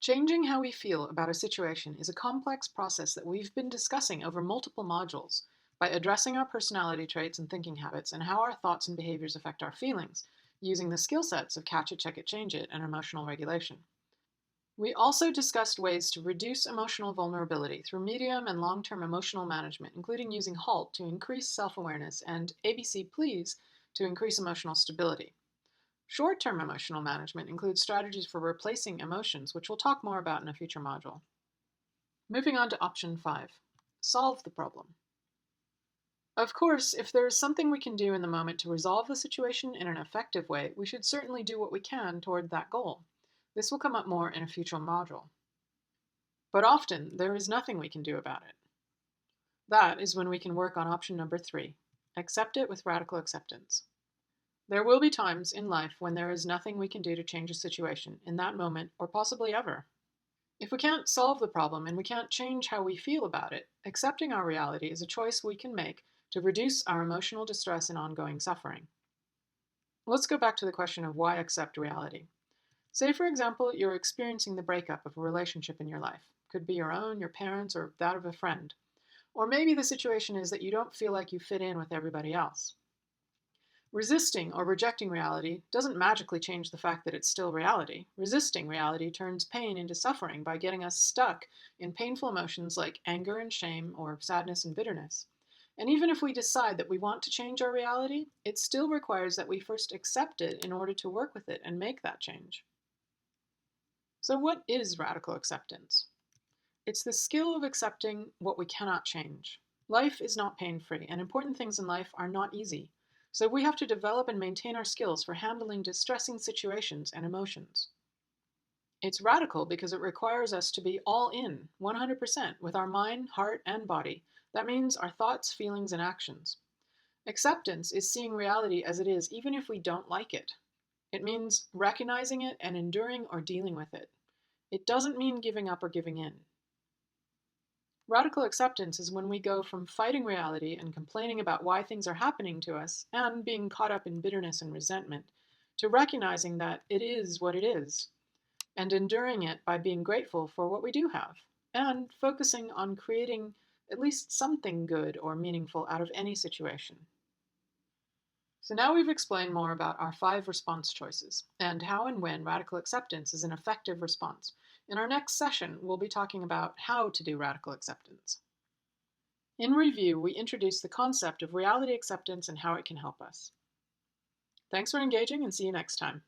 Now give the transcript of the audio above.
Changing how we feel about a situation is a complex process that we've been discussing over multiple modules by addressing our personality traits and thinking habits and how our thoughts and behaviors affect our feelings, using the skill sets of catch it, check it, change it, and emotional regulation. We also discussed ways to reduce emotional vulnerability through medium and long-term emotional management, including using HALT to increase self-awareness and ABC Please to increase emotional stability. Short-term emotional management includes strategies for replacing emotions, which we'll talk more about in a future module. Moving on to option 5, solve the problem. Of course, if there is something we can do in the moment to resolve the situation in an effective way, we should certainly do what we can toward that goal. This will come up more in a future module. But often, there is nothing we can do about it. That is when we can work on option number 3, accept it with radical acceptance. There will be times in life when there is nothing we can do to change a situation in that moment or possibly ever. If we can't solve the problem and we can't change how we feel about it, accepting our reality is a choice we can make to reduce our emotional distress and ongoing suffering. Let's go back to the question of why accept reality. Say, for example, you're experiencing the breakup of a relationship in your life. Could be your own, your parents, or that of a friend. Or maybe the situation is that you don't feel like you fit in with everybody else. Resisting or rejecting reality doesn't magically change the fact that it's still reality. Resisting reality turns pain into suffering by getting us stuck in painful emotions like anger and shame or sadness and bitterness. And even if we decide that we want to change our reality, it still requires that we first accept it in order to work with it and make that change. So what is radical acceptance? It's the skill of accepting what we cannot change. Life is not pain-free, and important things in life are not easy. So we have to develop and maintain our skills for handling distressing situations and emotions. It's radical because it requires us to be all in, 100%, with our mind, heart, and body. That means our thoughts, feelings, and actions. Acceptance is seeing reality as it is, even if we don't like it. It means recognizing it and enduring or dealing with it. It doesn't mean giving up or giving in. Radical acceptance is when we go from fighting reality and complaining about why things are happening to us and being caught up in bitterness and resentment to recognizing that it is what it is and enduring it by being grateful for what we do have and focusing on creating at least something good or meaningful out of any situation. So now we've explained more about our 5 response choices and how and when radical acceptance is an effective response. In our next session, we'll be talking about how to do radical acceptance. In review, we introduced the concept of reality acceptance and how it can help us. Thanks for engaging, and see you next time.